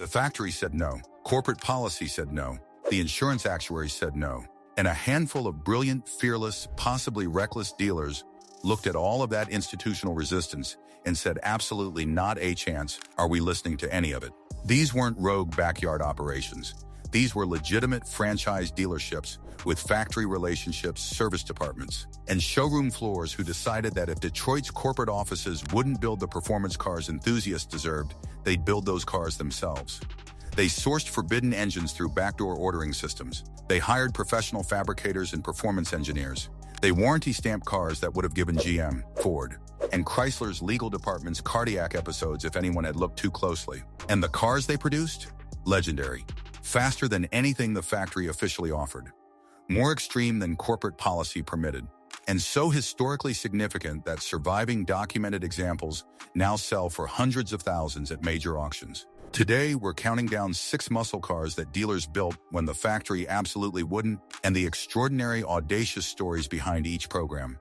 The factory said no. Corporate policy said no. The insurance actuaries said no. And a handful of brilliant, fearless, possibly reckless dealers looked at all of that institutional resistance and said, absolutely not a chance are we listening to any of it. These weren't rogue backyard operations. These were legitimate franchise dealerships with factory relationships, service departments, and showroom floors who decided that if Detroit's corporate offices wouldn't build the performance cars enthusiasts deserved, they'd build those cars themselves. They sourced forbidden engines through backdoor ordering systems. They hired professional fabricators and performance engineers. They warranty-stamped cars that would have given GM, Ford, and Chrysler's legal departments cardiac episodes if anyone had looked too closely. And the cars they produced? Legendary. Faster than anything the factory officially offered. More extreme than corporate policy permitted. And so historically significant that surviving documented examples now sell for hundreds of thousands at major auctions. Today, we're counting down 6 muscle cars that dealers built when the factory absolutely wouldn't, and the extraordinary, audacious stories behind each program.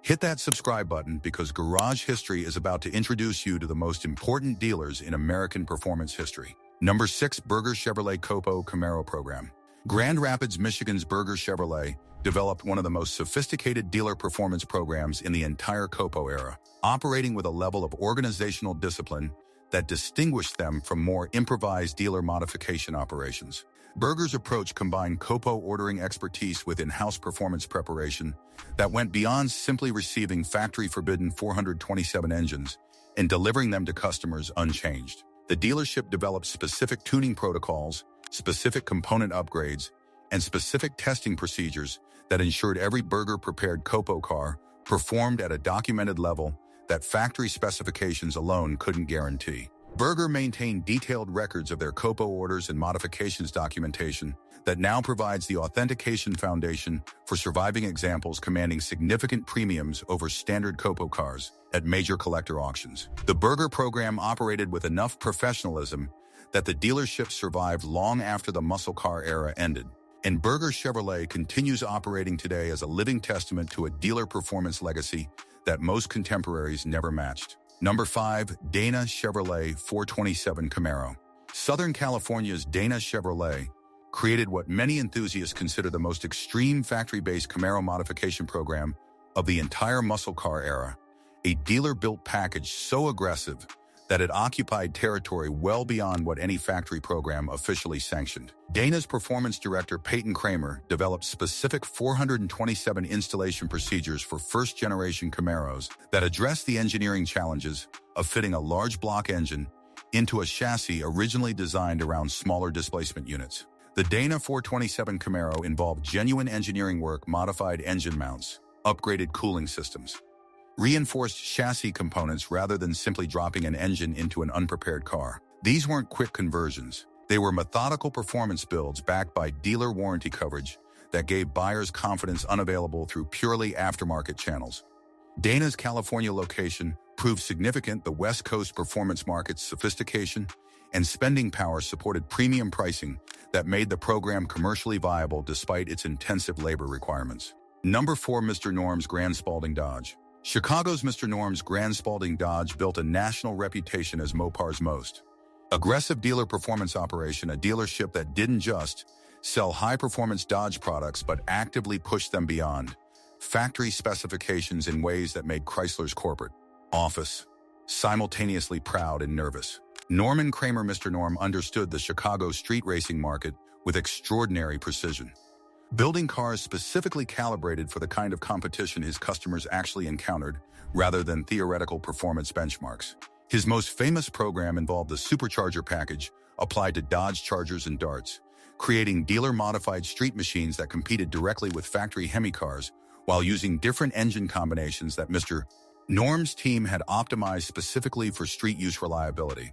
Hit that subscribe button because Garage History is about to introduce you to the most important dealers in American performance history. Number 6, Berger Chevrolet Copo Camaro Program. Grand Rapids, Michigan's Berger Chevrolet developed one of the most sophisticated dealer performance programs in the entire Copo era, operating with a level of organizational discipline that distinguished them from more improvised dealer modification operations. Berger's approach combined Copo ordering expertise with in-house performance preparation that went beyond simply receiving factory-forbidden 427 engines and delivering them to customers unchanged. The dealership developed specific tuning protocols, specific component upgrades, and specific testing procedures that ensured every Berger-prepared Copo car performed at a documented level that factory specifications alone couldn't guarantee. Berger maintained detailed records of their Copo orders and modifications documentation that now provides the authentication foundation for surviving examples commanding significant premiums over standard Copo cars at major collector auctions. The Berger program operated with enough professionalism that the dealership survived long after the muscle car era ended. And Berger Chevrolet continues operating today as a living testament to a dealer performance legacy that most contemporaries never matched. Number 5, Dana Chevrolet 427 Camaro. Southern California's Dana Chevrolet created what many enthusiasts consider the most extreme factory-based Camaro modification program of the entire muscle car era, a dealer-built package so aggressive that it occupied territory well beyond what any factory program officially sanctioned. Dana's performance director, Peyton Kramer, developed specific 427 installation procedures for first-generation Camaros that addressed the engineering challenges of fitting a large block engine into a chassis originally designed around smaller displacement units. The Dana 427 Camaro involved genuine engineering work, modified engine mounts, upgraded cooling systems, reinforced chassis components rather than simply dropping an engine into an unprepared car. These weren't quick conversions. They were methodical performance builds backed by dealer warranty coverage that gave buyers confidence unavailable through purely aftermarket channels. Dana's California location proved significant. The West Coast performance market's sophistication and spending power supported premium pricing that made the program commercially viable despite its intensive labor requirements. Number 4, Mr. Norm's Grand Spalding Dodge. Chicago's Mr. Norm's Grand Spalding Dodge built a national reputation as Mopar's most aggressive dealer performance operation, a dealership that didn't just sell high-performance Dodge products but actively pushed them beyond factory specifications in ways that made Chrysler's corporate office simultaneously proud and nervous. Norman Kramer, Mr. Norm, understood the Chicago street racing market with extraordinary precision, building cars specifically calibrated for the kind of competition his customers actually encountered rather than theoretical performance benchmarks. His most famous program involved the supercharger package applied to Dodge Chargers and Darts, creating dealer-modified street machines that competed directly with factory Hemi cars while using different engine combinations that Mr. Norm's team had optimized specifically for street use reliability.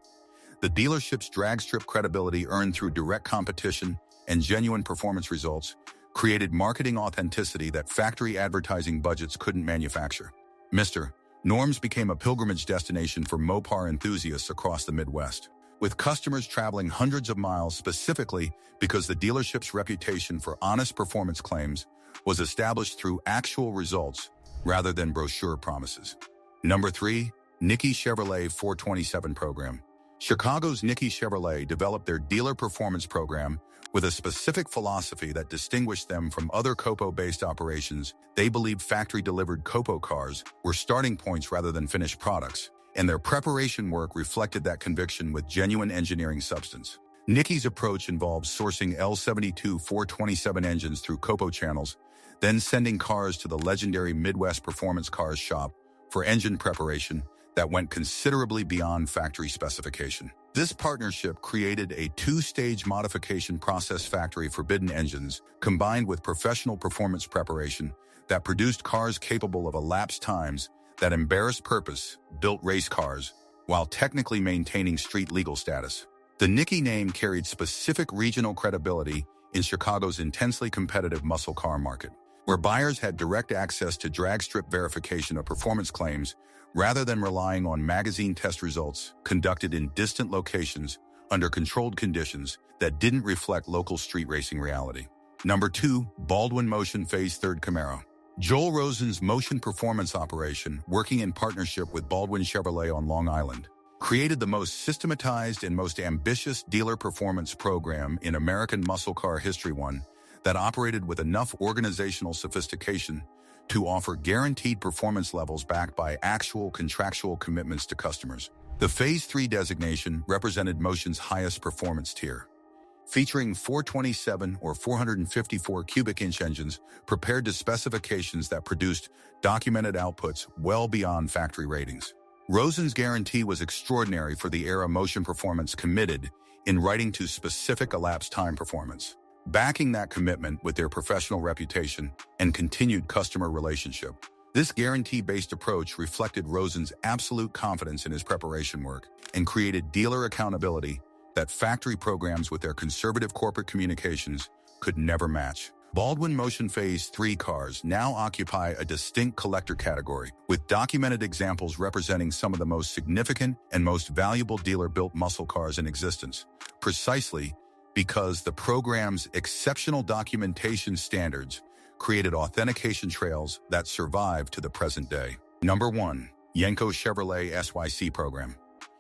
The dealership's drag strip credibility earned through direct competition and genuine performance results created marketing authenticity that factory advertising budgets couldn't manufacture. Mr. Norm's became a pilgrimage destination for Mopar enthusiasts across the Midwest, with customers traveling hundreds of miles specifically because the dealership's reputation for honest performance claims was established through actual results rather than brochure promises. Number 3, Nicky Chevrolet 427 Program. Chicago's Nicky Chevrolet developed their dealer performance program with a specific philosophy that distinguished them from other COPO-based operations. They believed factory-delivered COPO cars were starting points rather than finished products, and their preparation work reflected that conviction with genuine engineering substance. Nicky's approach involved sourcing L72 427 engines through COPO channels, then sending cars to the legendary Midwest Performance Cars shop for engine preparation that went considerably beyond factory specification. This partnership created a two-stage modification process: factory-forbidden engines combined with professional performance preparation that produced cars capable of elapsed times that embarrassed purpose-built race cars while technically maintaining street-legal status. The Nicky name carried specific regional credibility in Chicago's intensely competitive muscle car market, where buyers had direct access to drag strip verification of performance claims rather than relying on magazine test results conducted in distant locations under controlled conditions that didn't reflect local street racing reality. Number 2, Baldwin Motion Phase 3rd Camaro. Joel Rosen's motion performance operation, working in partnership with Baldwin Chevrolet on Long Island, created the most systematized and most ambitious dealer performance program in American muscle car history, one that operated with enough organizational sophistication to offer guaranteed performance levels backed by actual contractual commitments to customers. The Phase 3 designation represented Motion's highest performance tier, featuring 427 or 454 cubic inch engines prepared to specifications that produced documented outputs well beyond factory ratings. Rosen's guarantee was extraordinary for the era. Motion Performance committed in writing to specific elapsed time performance, backing that commitment with their professional reputation and continued customer relationship. This guarantee-based approach reflected Rosen's absolute confidence in his preparation work and created dealer accountability that factory programs with their conservative corporate communications could never match. Baldwin Motion Phase 3 cars now occupy a distinct collector category, with documented examples representing some of the most significant and most valuable dealer-built muscle cars in existence, precisely because the program's exceptional documentation standards created authentication trails that survive to the present day. Number 1. Yenko Chevrolet SYC Program.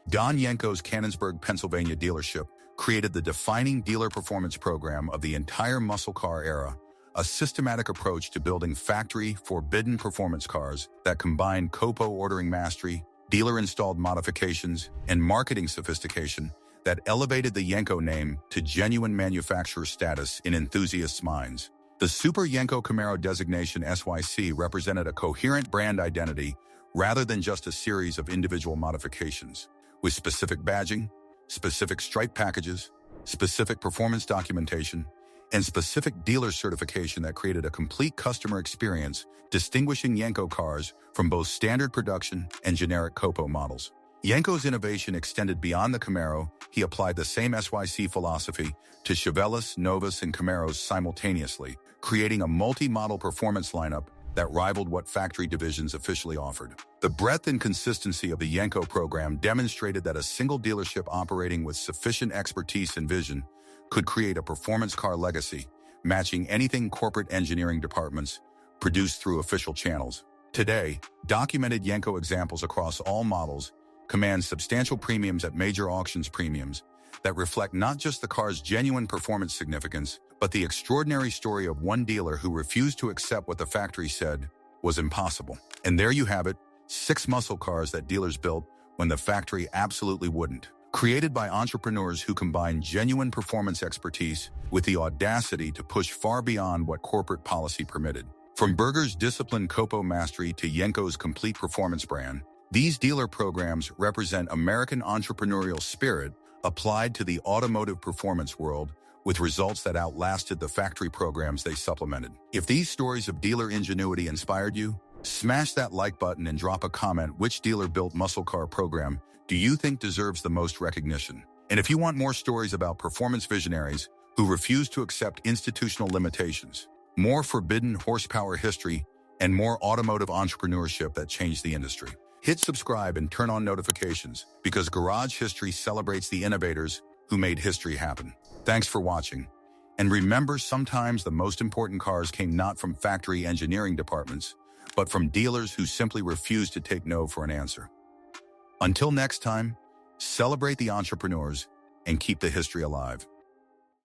Don Yenko's Canonsburg, Pennsylvania dealership created the defining dealer performance program of the entire muscle car era, a systematic approach to building factory-forbidden performance cars that combined COPO ordering mastery, dealer-installed modifications, and marketing sophistication that elevated the Yenko name to genuine manufacturer status in enthusiasts' minds. The Super Yenko Camaro designation SYC represented a coherent brand identity rather than just a series of individual modifications, with specific badging, specific stripe packages, specific performance documentation, and specific dealer certification that created a complete customer experience, distinguishing Yenko cars from both standard production and generic COPO models. Yenko's innovation extended beyond the Camaro. He applied the same SYC philosophy to Chevelles, Novas, and Camaros simultaneously, creating a multi-model performance lineup that rivaled what factory divisions officially offered. The breadth and consistency of the Yenko program demonstrated that a single dealership operating with sufficient expertise and vision could create a performance car legacy, matching anything corporate engineering departments produced through official channels. Today, documented Yenko examples across all models command substantial premiums at major auctions, premiums that reflect not just the car's genuine performance significance, but the extraordinary story of one dealer who refused to accept what the factory said was impossible. And there you have it, 6 muscle cars that dealers built when the factory absolutely wouldn't. Created by entrepreneurs who combine genuine performance expertise with the audacity to push far beyond what corporate policy permitted. From Berger's disciplined COPO mastery to Yenko's complete performance brand, these dealer programs represent American entrepreneurial spirit applied to the automotive performance world, with results that outlasted the factory programs they supplemented. If these stories of dealer ingenuity inspired you, smash that like button and drop a comment. Which dealer-built muscle car program do you think deserves the most recognition? And if you want more stories about performance visionaries who refuse to accept institutional limitations, more forbidden horsepower history, and more automotive entrepreneurship that changed the industry, hit subscribe and turn on notifications, because Garage History celebrates the innovators who made history happen. Thanks for watching. And remember, sometimes the most important cars came not from factory engineering departments, but from dealers who simply refused to take no for an answer. Until next time, Celebrate the entrepreneurs and keep the history alive.